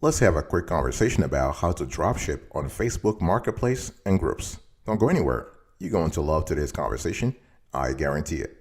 Let's have a quick conversation about how to dropship on Facebook Marketplace and groups. Don't go anywhere. You're going to love today's conversation. I guarantee it.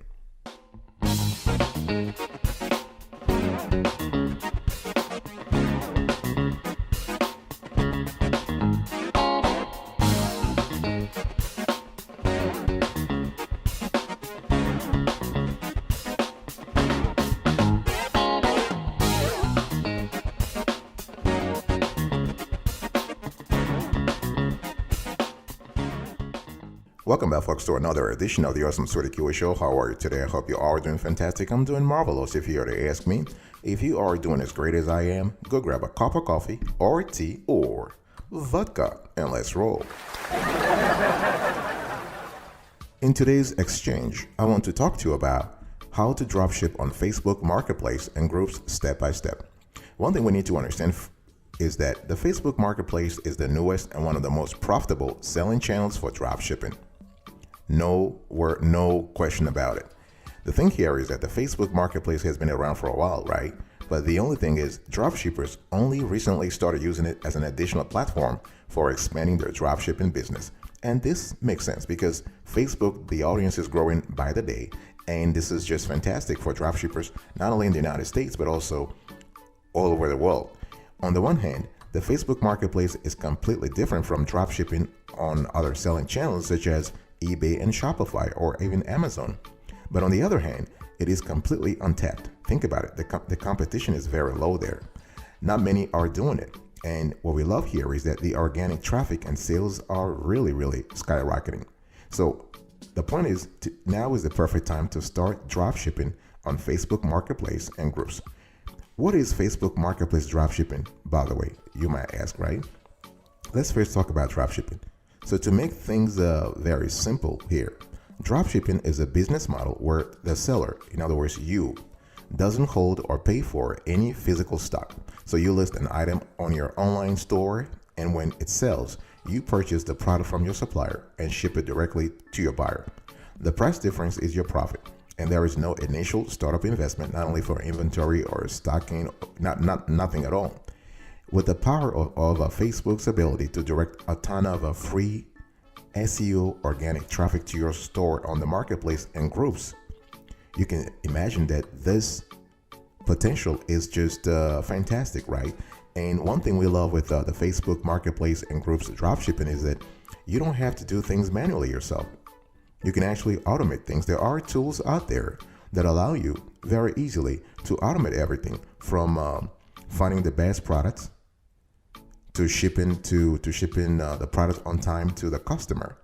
Welcome back, folks, to another edition of the Awesome Sweetie Kiwi Show. How are you today? I hope you are doing fantastic. I'm doing marvelous. If you are to ask me, if you are doing as great as I am, go grab a cup of coffee or tea or vodka and let's roll. In today's exchange, I want to talk to you about how to dropship on Facebook Marketplace and groups step by step. One thing we need to understand is that the Facebook Marketplace is the newest and one of the most profitable selling channels for dropshipping. No question about it. The thing here is that the Facebook Marketplace has been around for a while, right? But the only thing is dropshippers only recently started using it as an additional platform for expanding their dropshipping business. And this makes sense because Facebook, the audience is growing by the day. And this is just fantastic for dropshippers, not only in the United States, but also all over the world. On the one hand, the Facebook Marketplace is completely different from dropshipping on other selling channels such as eBay and Shopify or even Amazon. But on the other hand, it is completely untapped. Think about it. The competition is very low there. Not many are doing it. And what we love here is that the organic traffic and sales are really skyrocketing. So the point is, now is the perfect time to start dropshipping on Facebook Marketplace and groups. What is Facebook Marketplace dropshipping, by the way, you might ask, right? Let's first talk about dropshipping. So to make things very simple here, dropshipping is a business model where the seller, in other words, you, doesn't hold or pay for any physical stock. So you list an item on your online store, and when it sells, you purchase the product from your supplier and ship it directly to your buyer. The price difference is your profit. And there is no initial startup investment, not only for inventory or stocking, nothing at all. With the power of Facebook's ability to direct a ton of free SEO organic traffic to your store on the marketplace and groups, you can imagine that this potential is just fantastic, right? And one thing we love with the Facebook Marketplace and groups dropshipping is that you don't have to do things manually yourself. You can actually automate things. There are tools out there that allow you very easily to automate everything from finding the best products to shipping the product on time to the customer,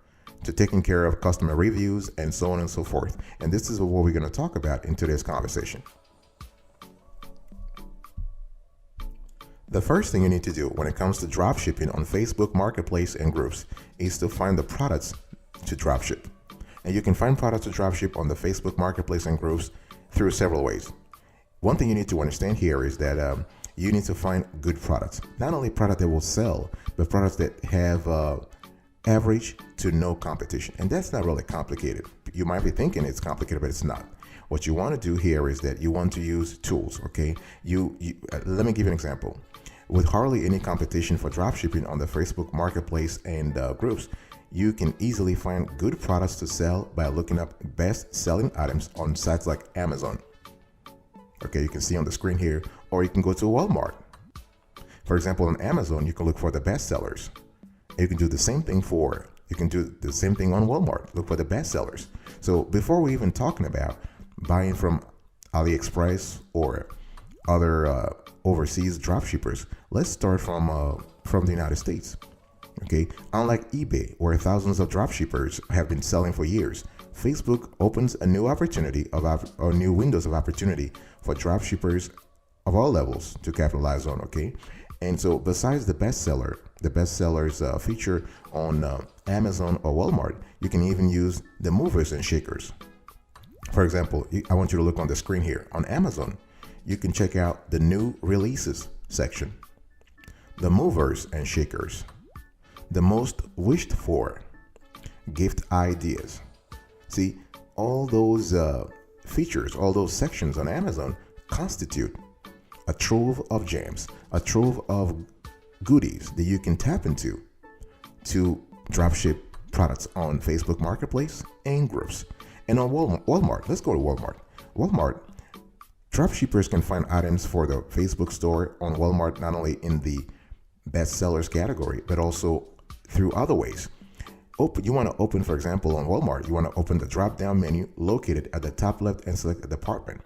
to taking care of customer reviews and so on and so forth. And this is what we're going to talk about in today's conversation. The first thing you need to do when it comes to dropshipping on Facebook Marketplace and groups is to find the products to dropship. And you can find products to dropship on the Facebook Marketplace and groups through several ways. One thing you need to understand here is that you need to find good products. Not only products that will sell, but products that have average to no competition. And that's not really complicated. You might be thinking it's complicated, but it's not. What you want to do here is that you want to use tools, okay? Let me give you an example. With hardly any competition for dropshipping on the Facebook Marketplace and groups, you can easily find good products to sell by looking up best-selling items on sites like Amazon. Okay, you can see on the screen here, or you can go to Walmart. For example, on Amazon, you can look for the best sellers. You can do the same thing on Walmart. Look for the best sellers. So before we even talking about buying from AliExpress or other overseas dropshippers, let's start from the United States. Okay, unlike eBay, where thousands of dropshippers have been selling for years, Facebook opens a new new windows of opportunity for dropshippers of all levels to capitalize on. Okay, and so besides the bestsellers feature on Amazon or Walmart, you can even use the movers and shakers. For example, I want you to look on the screen here. On Amazon, you can check out the new releases section, the movers and shakers, the most wished for, gift ideas. See, all those features, all those sections on Amazon constitute a trove of gems, a trove of goodies that you can tap into to dropship products on Facebook Marketplace and groups. And on Walmart, let's go to Walmart. Walmart, dropshippers can find items for the Facebook store on Walmart, not only in the best sellers category, but also through other ways. You want to open, for example, on Walmart, you want to open the drop-down menu located at the top left and select a department.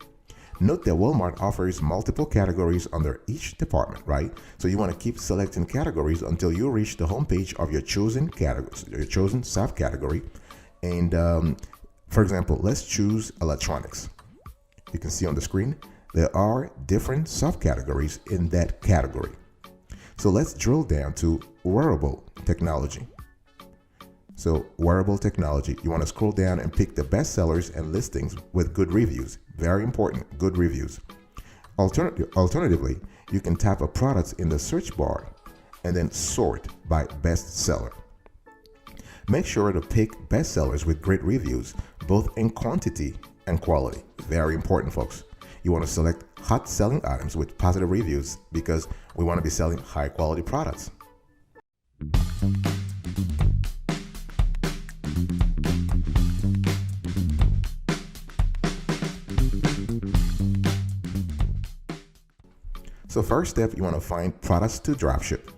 Note that Walmart offers multiple categories under each department, right? So you want to keep selecting categories until you reach the homepage of your chosen category, your chosen subcategory. And for example, let's choose electronics. You can see on the screen, there are different subcategories in that category. So let's drill down to wearable technology. So wearable technology, you want to scroll down and pick the best sellers and listings with good reviews. Very important, good reviews. Alternatively, you can tap a product in the search bar and then sort by best seller. Make sure to pick best sellers with great reviews, both in quantity and quality. Very important, folks. You want to select hot selling items with positive reviews because we want to be selling high quality products. So first step, you want to find products to dropship.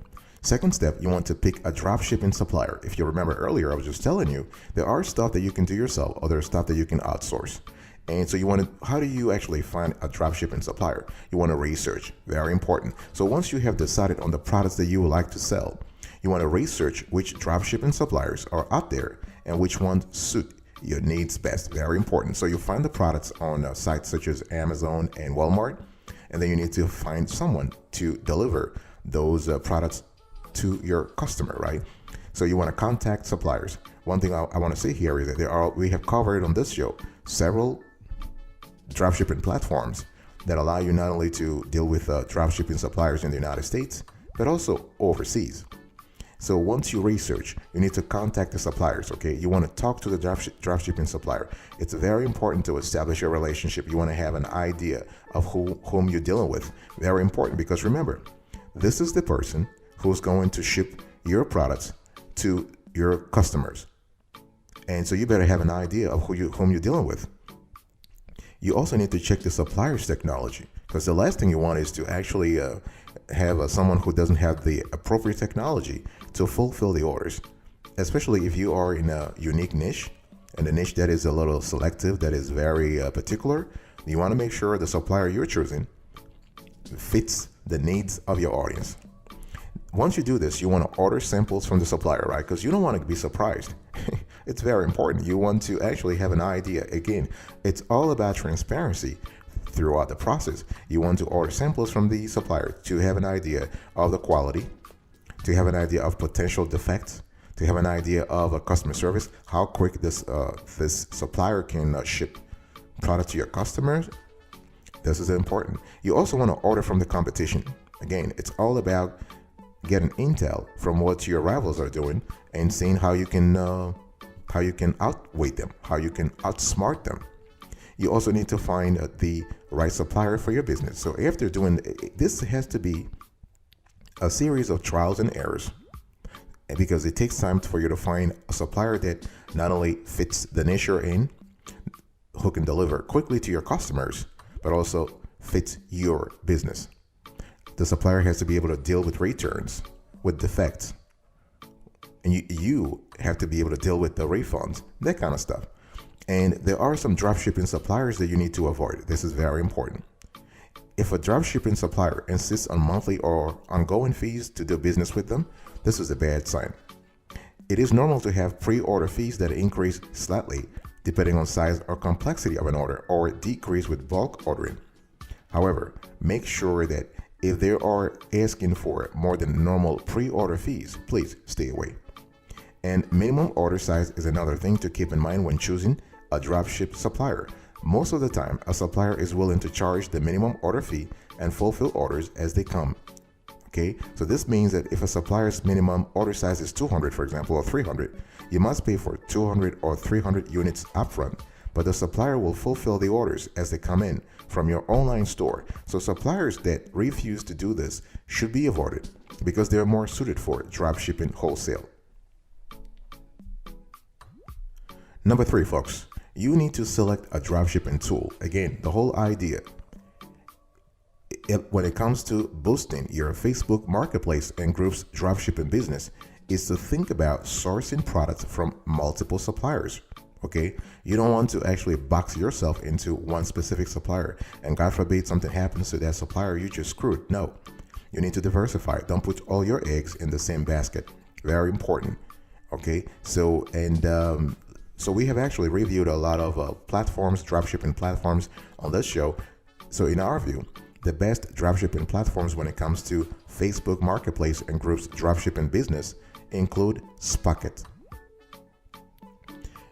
Second step, you want to pick a dropshipping supplier. If you remember earlier, I was just telling you, there are stuff that you can do yourself or there's stuff that you can outsource. And so how do you actually find a dropshipping supplier? You want to research, very important. So once you have decided on the products that you would like to sell, you want to research which dropshipping suppliers are out there and which ones suit your needs best, very important. So you find the products on sites such as Amazon and Walmart, and then you need to find someone to deliver those products to your customer, right? So you want to contact suppliers. One thing I want to say here is that we have covered on this show several dropshipping platforms that allow you not only to deal with dropshipping suppliers in the United States, but also overseas. So once you research, you need to contact the suppliers, okay? You want to talk to the dropshipping supplier. It's very important to establish a relationship. You want to have an idea of whom you're dealing with. Very important, because remember, this is the person who's going to ship your products to your customers. And so you better have an idea of whom you're dealing with. You also need to check the supplier's technology, because the last thing you want is to actually have someone who doesn't have the appropriate technology to fulfill the orders, especially if you are in a unique niche, and a niche that is a little selective, that is very particular. You want to make sure the supplier you're choosing fits the needs of your audience. Once you do this, you want to order samples from the supplier, right? Because you don't want to be surprised. It's very important. You want to actually have an idea. Again, it's all about transparency throughout the process. You want to order samples from the supplier to have an idea of the quality, to have an idea of potential defects, to have an idea of a customer service, how quick this supplier can ship product to your customers. This is important. You also want to order from the competition. Again, it's all about getting intel from what your rivals are doing and seeing how you can outweigh them, how you can outsmart them. You also need to find the right supplier for your business. So after doing this, has to be a series of trials and errors, and because it takes time for you to find a supplier that not only fits the niche you're in, who can deliver quickly to your customers, but also fits your business. The supplier has to be able to deal with returns, with defects, and you have to be able to deal with the refunds, that kind of stuff. And there are some dropshipping suppliers that you need to avoid. This is very important. If a dropshipping supplier insists on monthly or ongoing fees to do business with them, this is a bad sign. It is normal to have pre-order fees that increase slightly depending on size or complexity of an order, or decrease with bulk ordering. However, make sure that if they are asking for more than normal pre-order fees, please stay away. And minimum order size is another thing to keep in mind when choosing a dropship supplier. Most of the time, a supplier is willing to charge the minimum order fee and fulfill orders as they come. Okay, so this means that if a supplier's minimum order size is 200, for example, or 300, you must pay for 200 or 300 units upfront. but the supplier will fulfill the orders as they come in from your online store. So suppliers that refuse to do this should be avoided because they're more suited for dropshipping wholesale. Number 3, folks, you need to select a dropshipping tool. Again, the whole idea when it comes to boosting your Facebook Marketplace and Groups dropshipping business is to think about sourcing products from multiple suppliers. Okay, you don't want to actually box yourself into one specific supplier, and God forbid something happens to that supplier, you just screwed. No, you need to diversify. Don't put all your eggs in the same basket. Very important. Okay, so we have actually reviewed a lot of platforms, dropshipping platforms on this show. So in our view, the best dropshipping platforms when it comes to Facebook Marketplace and Groups dropshipping business include Spocket.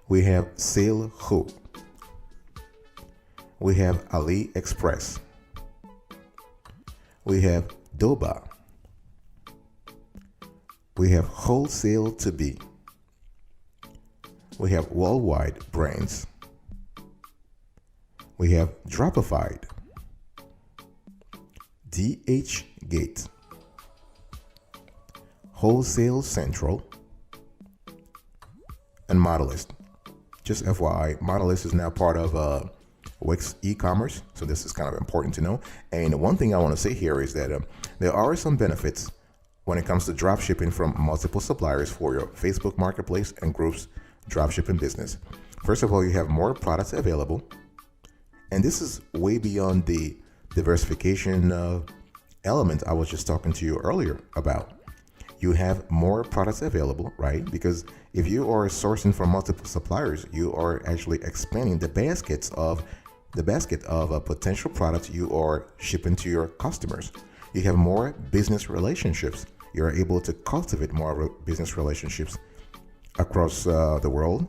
We have SaleHoo. We have AliExpress. We have Doba. We have Wholesale to Be. We have Worldwide Brands. We have Dropified, DHgate, Wholesale Central, and Modelist. Just FYI, Modelist is now part of Wix e-commerce, so this is kind of important to know. And one thing I want to say here is that there are some benefits when it comes to dropshipping from multiple suppliers for your Facebook Marketplace and Groups dropshipping business. First of all, you have more products available, and this is way beyond the diversification element I was just talking to you earlier about. You have more products available, right? Because if you are sourcing from multiple suppliers, you are actually expanding the basket of potential products you are shipping to your customers. You have more business relationships. You're able to cultivate more business relationships across the world.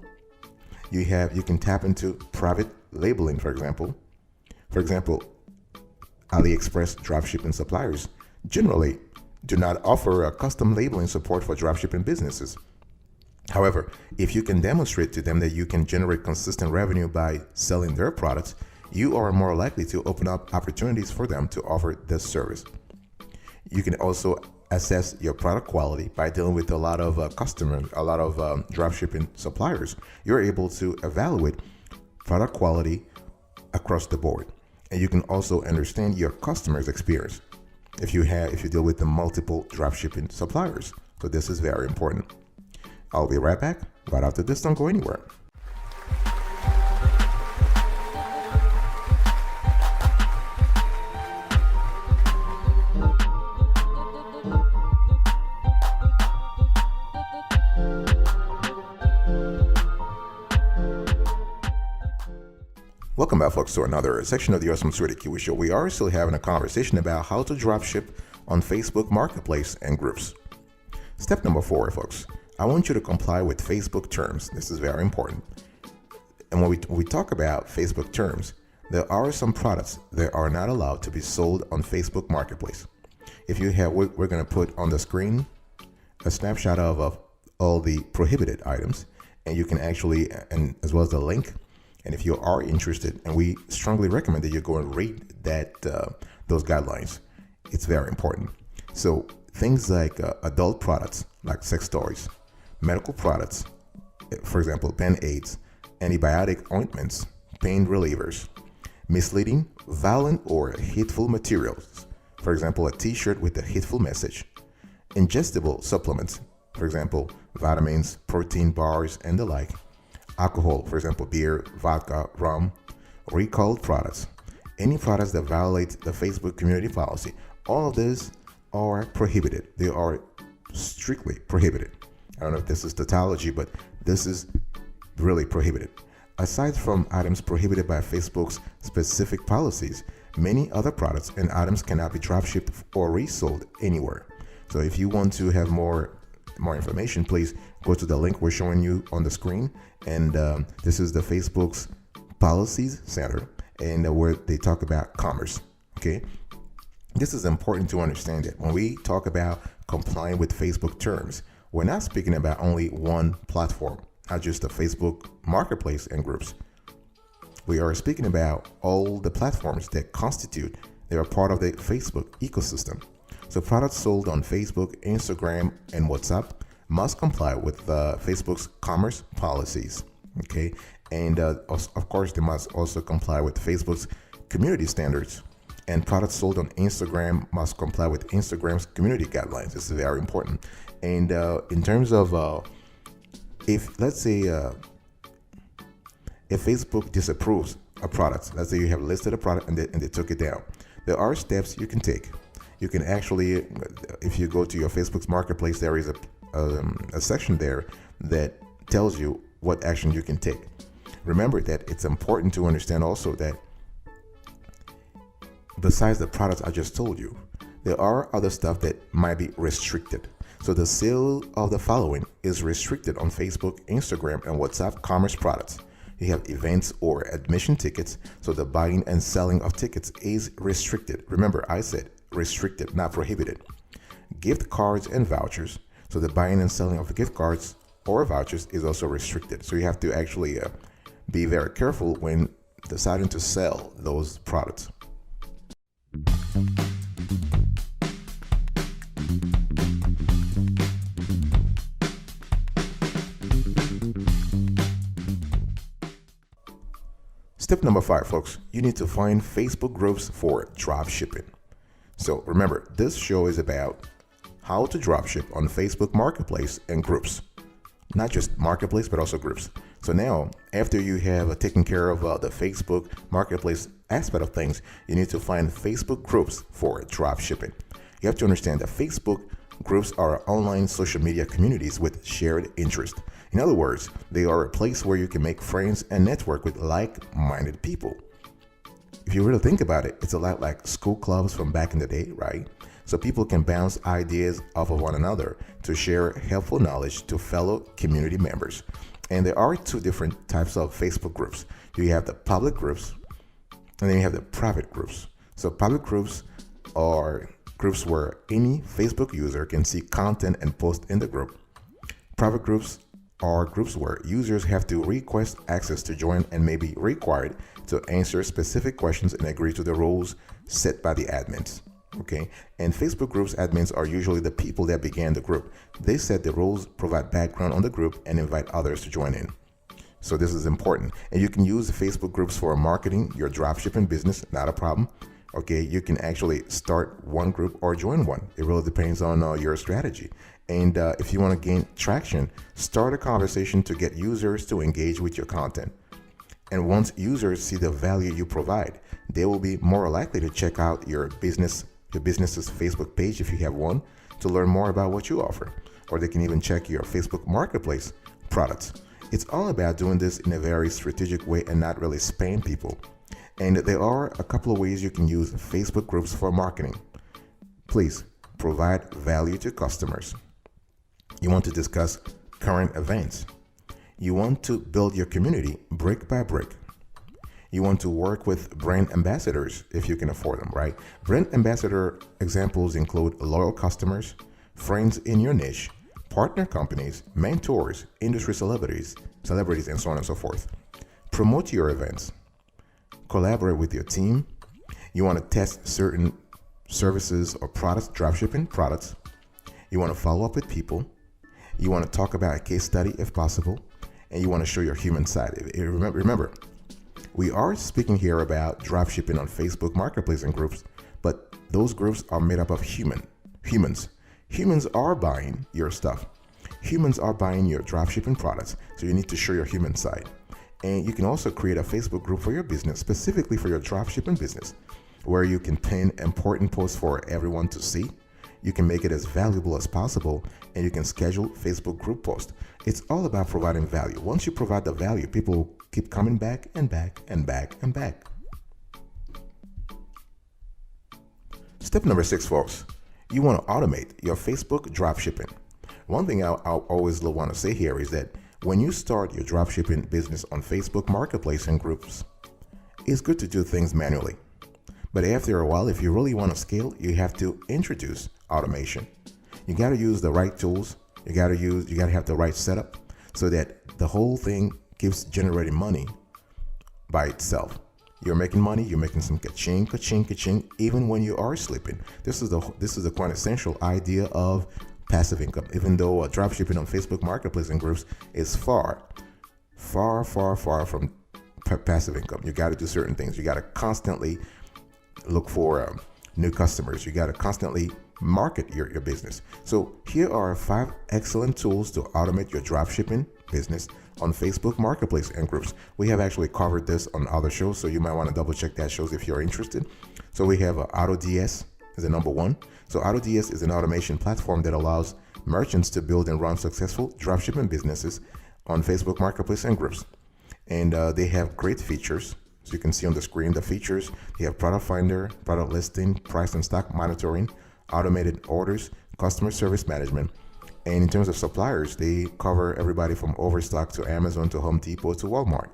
You can tap into private labeling, for example. For example, AliExpress dropshipping suppliers generally do not offer a custom labeling support for dropshipping businesses. However, if you can demonstrate to them that you can generate consistent revenue by selling their products, you are more likely to open up opportunities for them to offer this service. You can also assess your product quality by dealing with a lot of customers, a lot of dropshipping suppliers. You're able to evaluate product quality across the board, and you can also understand your customers' experience if you deal with the multiple dropshipping suppliers. So this is very important. I'll be right back right after this. Don't go anywhere. Welcome back, folks, to another section of the Awesome Sweetie Kiwi Show. We are still having a conversation about how to dropship on Facebook Marketplace and Groups. Step number 4, folks. I want you to comply with Facebook terms. This is very important. And when we talk about Facebook terms, there are some products that are not allowed to be sold on Facebook Marketplace. If you have, we're going to put on the screen a snapshot of all the prohibited items, and you can actually, and as well as the link. And if you are interested, and we strongly recommend that you go and read those guidelines. It's very important. So things like adult products, like sex toys, medical products, for example, Band-Aids, antibiotic ointments, pain relievers, misleading, violent, or hateful materials, for example, a t-shirt with a hateful message, ingestible supplements, for example, vitamins, protein bars, and the like, alcohol, for example, beer, vodka, rum, recalled products, any products that violate the Facebook community policy. All of these are prohibited. They are strictly prohibited. I don't know if this is tautology, but this is really prohibited. Aside from items prohibited by Facebook's specific policies, many other products and items cannot be dropshipped or resold anywhere. So if you want to have more information, please go to the link we're showing you on the screen. And this is the Facebook's Policies Center, and where they talk about commerce. Okay, this is important to understand that when we talk about complying with Facebook terms, we're not speaking about only one platform, not just the Facebook Marketplace and Groups. We are speaking about all the platforms that constitute, they are part of the Facebook ecosystem. So products sold on Facebook, Instagram, and WhatsApp must comply with Facebook's commerce policies. Okay, and of course, they must also comply with Facebook's community standards. And products sold on Instagram must comply with Instagram's community guidelines. This is very important. And in terms of if let's say if Facebook disapproves a product, let's say you have listed a product and they took it down, there are steps you can take. You can actually, if you go to your Facebook's marketplace, there is a section there that tells you what action you can take. Remember that it's important to understand also that besides the products I just told you, there are other stuff that might be restricted. So the sale of the following is restricted on Facebook, Instagram, and WhatsApp commerce products. You have events or admission tickets, so the buying and selling of tickets is restricted. Remember, I said restricted, not prohibited. Gift cards and vouchers, so the buying and selling of gift cards or vouchers is also restricted. So you have to actually be very careful when deciding to sell those products. Step number 5, folks, you need to find Facebook groups for drop shipping. So remember, this show is about how to drop ship on Facebook Marketplace and groups. Not just Marketplace, but also groups. So now, after you have taken care of the Facebook Marketplace aspect of things, you need to find Facebook groups for drop shipping. You have to understand that Facebook groups are online social media communities with shared interest. In other words, they are a place where you can make friends and network with like-minded people. If you really think about it, it's a lot like school clubs from back in the day, right? So people can bounce ideas off of one another to share helpful knowledge to fellow community members. And there are 2 different types of Facebook groups. You have the public groups, and then you have the private groups. So public groups are groups where any Facebook user can see content and post in the group. Private groups are groups where users have to request access to join and may be required to answer specific questions and agree to the rules set by the admins. Okay, and Facebook groups admins are usually the people that began the group. They set the rules, provide background on the group, and invite others to join in. So this is important. And you can use Facebook groups for marketing your dropshipping business, not a problem. Okay, you can actually start one group or join one. It really depends on your strategy. And if you want to gain traction, start a conversation to get users to engage with your content. And once users see the value you provide, they will be more likely to check out your business's Facebook page, if you have one, to learn more about what you offer. Or they can even check your Facebook Marketplace products. It's all about doing this in a very strategic way and not really spam people. And there are a couple of ways you can use Facebook groups for marketing. Please provide value to customers. You want to discuss current events. You want to build your community brick by brick. You want to work with brand ambassadors if you can afford them, right? Brand ambassador examples include loyal customers, friends in your niche, partner companies, mentors, industry celebrities, and so on and so forth. Promote your events. Collaborate with your team. You want to test certain services or products, dropshipping products. You want to follow up with people. You want to talk about a case study if possible. And you want to show your human side. Remember, we are speaking here about dropshipping on Facebook Marketplace and groups, but those groups are made up of humans. Humans are buying your stuff. Humans are buying your dropshipping products, so you need to show your human side. And you can also create a Facebook group for your business, specifically for your dropshipping business, where you can pin important posts for everyone to see. You can make it as valuable as possible, and you can schedule Facebook group posts. It's all about providing value. Once you provide the value, people will keep coming back and back and back and back. Step number 6, folks. You want to automate your Facebook dropshipping. One thing I always want to say here is that when you start your dropshipping business on Facebook Marketplace and groups, it's good to do things manually. But after a while, if you really want to scale, you have to introduce automation. You got to use the right tools. You got to have the right setup so that the whole thing keeps generating money by itself. You're making money. You're making some ka-ching, ka-ching, ka-ching, even when you are sleeping. This is the quintessential idea of passive income. Even though dropshipping on Facebook Marketplace and groups is far from passive income. You got to do certain things. You got to constantly look for new customers. You got to constantly market your business. So here are 5 excellent tools to automate your dropshipping business on Facebook Marketplace and groups. We have actually covered this on other shows, so you might want to double check that shows if you're interested. So we have AutoDS is the number 1. So AutoDS is an automation platform that allows merchants to build and run successful dropshipping businesses on Facebook Marketplace and groups. And they have great features. So you can see on the screen the features. You have product finder, product listing, price and stock monitoring, automated orders, customer service management. And in terms of suppliers, they cover everybody from Overstock to Amazon to Home Depot to Walmart.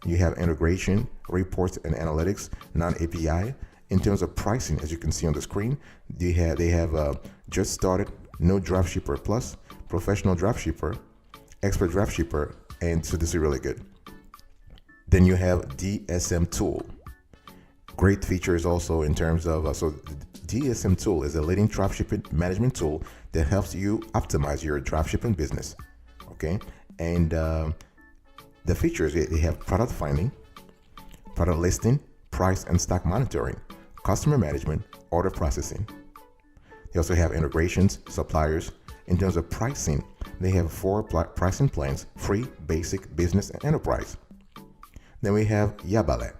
You have integration, reports and analytics, non-API. In terms of pricing, as you can see on the screen, they have just started, no dropshipper plus, professional dropshipper, expert dropshipper, and so this is really good. Then you have DSM tool. Great features also in terms of, so DSM tool is a leading dropshipping management tool that helps you optimize your dropshipping business. Okay. And the features, they have product finding, product listing, price and stock monitoring, customer management, order processing. They also have integrations, suppliers. In terms of pricing, they have 4 pricing plans: free, basic, business, and enterprise. Then we have Yabalet.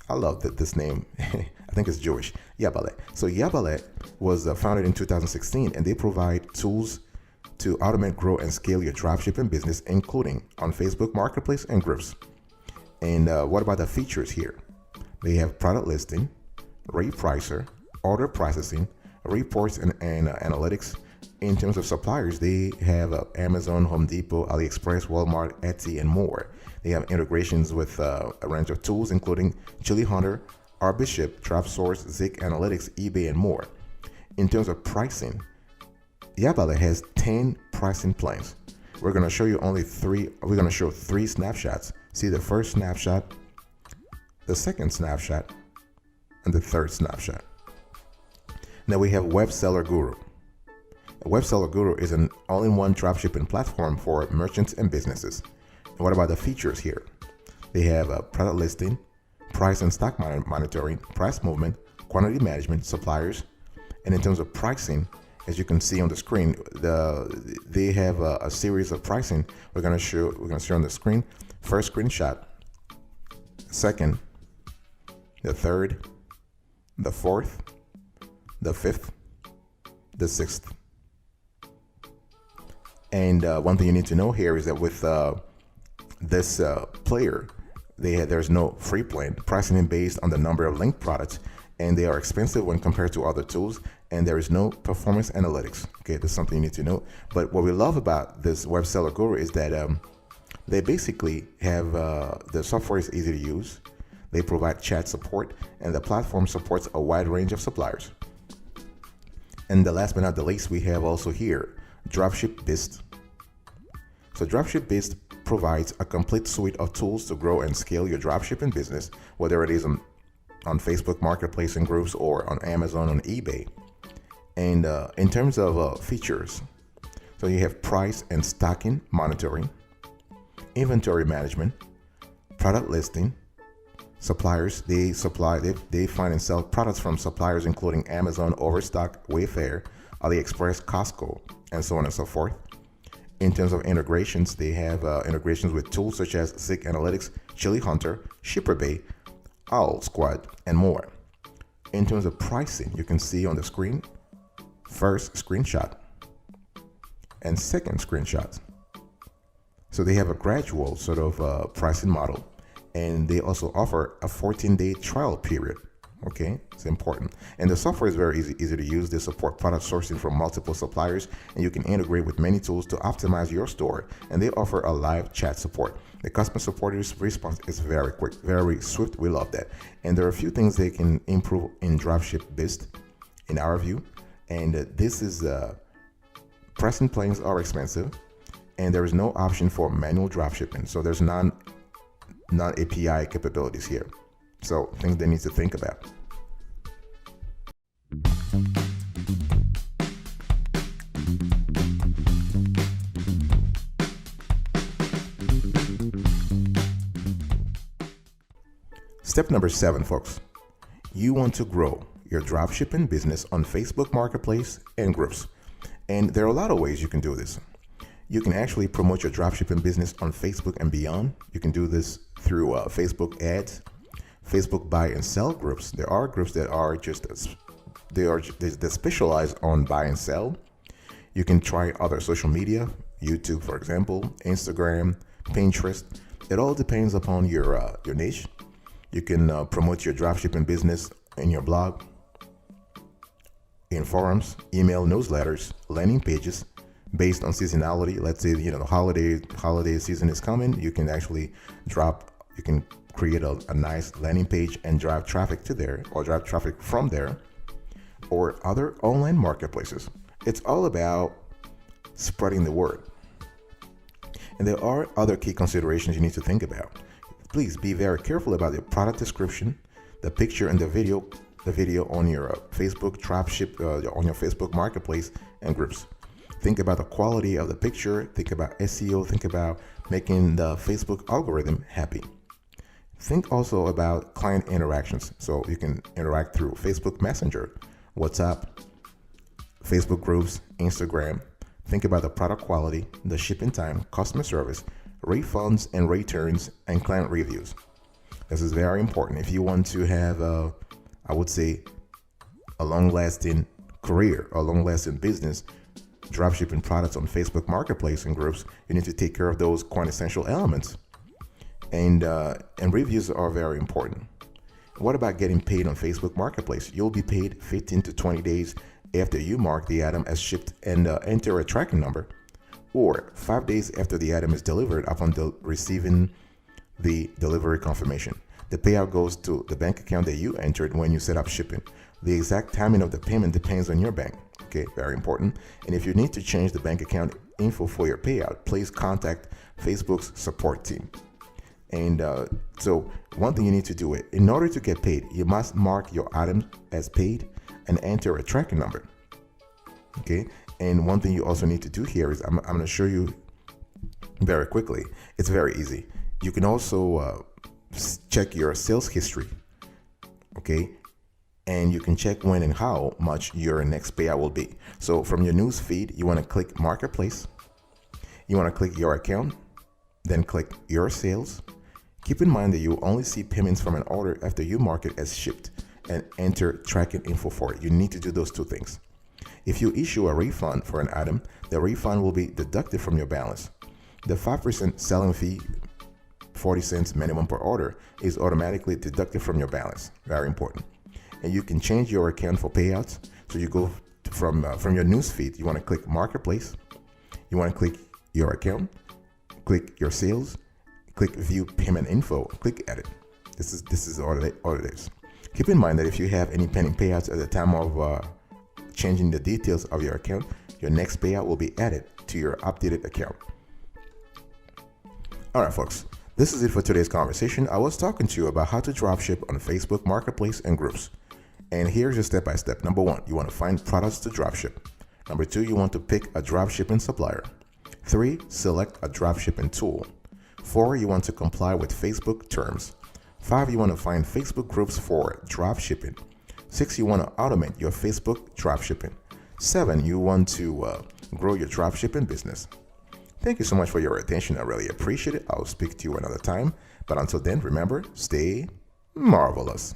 I love this name. I think it's Jewish. Yabalet. So Yabalet was founded in 2016, and they provide tools to automate, grow, and scale your dropshipping business, including on Facebook Marketplace and groups. And what about the features here? They have product listing, rate pricer, order processing, reports and analytics. In terms of suppliers, they have Amazon, Home Depot, AliExpress, Walmart, Etsy, and more. They have integrations with a range of tools, including Chili Hunter, Arbiship, DropSource, Zik Analytics, eBay, and more. In terms of pricing, Yabalet has 10 pricing plans. We're going to show you only 3. We're going to show 3 snapshots. See the first snapshot, the second snapshot, and the third snapshot. Now we have Web Seller Guru. Web Seller Guru is an all-in-one dropshipping platform for merchants and businesses. And what about the features here? They have a product listing, price and stock monitoring, price movement, quantity management, suppliers. And in terms of pricing, as you can see on the screen, they have a series of pricing. We're going to show on the screen. First screenshot, second, the third, the fourth, the fifth, the sixth. And one thing you need to know here is that with this player, there's no free plan. Pricing is based on the number of linked products, and they are expensive when compared to other tools, and there is no performance analytics. Okay, that's something you need to know. But what we love about this Web Seller Guru is that they basically have the software is easy to use. They provide chat support, and the platform supports a wide range of suppliers. And the last but not the least, we have also here DropshipBist. So DropshipBist provides a complete suite of tools to grow and scale your dropshipping business, whether it is on Facebook Marketplace and groups or on Amazon, on eBay. And in terms of features, so you have price and stocking monitoring, inventory management, product listing, suppliers. They find and sell products from suppliers including Amazon, Overstock, Wayfair, AliExpress, Costco, and so on and so forth. In terms of integrations, they have integrations with tools such as Zik Analytics, Chili Hunter, ShipperBay, Owl Squad, and more. In terms of pricing, you can see on the screen, first screenshot and second screenshot. So they have a gradual sort of pricing model, and they also offer a 14-day trial period. Okay, it's important. And the software is very easy to use. They support product sourcing from multiple suppliers, and you can integrate with many tools to optimize your store. And they offer a live chat support. The customer support response is very quick, very swift. We love that. And there are a few things they can improve in DropshipBist, in our view. And this is pricing plans are expensive, and there is no option for manual dropshipping. So there's none non-API capabilities here. So things they need to think about. Step number 7, folks. You want to grow your dropshipping business on Facebook Marketplace and groups. And there are a lot of ways you can do this. You can actually promote your dropshipping business on Facebook and beyond. You can do this through Facebook ads, Facebook buy and sell groups. There are groups that are they specialize on buy and sell. You can try other social media, YouTube, for example, Instagram, Pinterest. It all depends upon your niche. You can promote your dropshipping business in your blog, in forums, email newsletters, landing pages based on seasonality. Let's say, the holiday season is coming. You can actually create a nice landing page and drive traffic to there, or drive traffic from there, or other online marketplaces. It's all about spreading the word. And there are other key considerations you need to think about. Please be very careful about the product description, the picture and the video on your Facebook dropship, on your Facebook Marketplace and groups. Think about the quality of the picture. Think about SEO. Think about making the Facebook algorithm happy. Think also about client interactions. So you can interact through Facebook Messenger, WhatsApp, Facebook groups, Instagram. Think about the product quality, the shipping time, customer service, refunds and returns, and client reviews. This is very important. If you want to have, I would say, a long-lasting career, a long-lasting business, dropshipping products on Facebook Marketplace and groups, you need to take care of those quintessential elements. And reviews are very important. What about getting paid on Facebook Marketplace? You'll be paid 15 to 20 days after you mark the item as shipped and enter a tracking number, or 5 days after the item is delivered upon receiving the delivery confirmation. The payout goes to the bank account that you entered when you set up shipping. The exact timing of the payment depends on your bank. Okay, very important. And if you need to change the bank account info for your payout, please contact Facebook's support team. And so one thing you need to do it, in order to get paid, you must mark your items as paid and enter a tracking number. Okay, and one thing you also need to do here is I'm going to show you very quickly. It's very easy. You can also check your sales history. Okay, and you can check when and how much your next payout will be. So from your news feed, you want to click Marketplace. You want to click your account, then click your sales. Keep in mind that you only see payments from an order after you mark it as shipped and enter tracking info for it. You need to do those two things. If you issue a refund for an item, the refund will be deducted from your balance. The 5% selling fee, 40 cents minimum per order, is automatically deducted from your balance. Very important. And you can change your account for payouts. So you go from your news feed, you want to click Marketplace. You want to click your account, click your sales, click View Payment Info, click Edit. This is all it is. Keep in mind that if you have any pending payouts at the time of changing the details of your account, your next payout will be added to your updated account. All right, folks, this is it for today's conversation. I was talking to you about how to dropship on Facebook Marketplace and groups. And here's your step-by-step. Number 1, you want to find products to dropship. Number 2, you want to pick a dropshipping supplier. 3, select a dropshipping tool. 4, you want to comply with Facebook terms. 5, you want to find Facebook groups for dropshipping. 6, you want to automate your Facebook dropshipping. 7, you want to grow your dropshipping business. Thank you so much for your attention. I really appreciate it. I'll speak to you another time. But until then, remember, stay marvelous.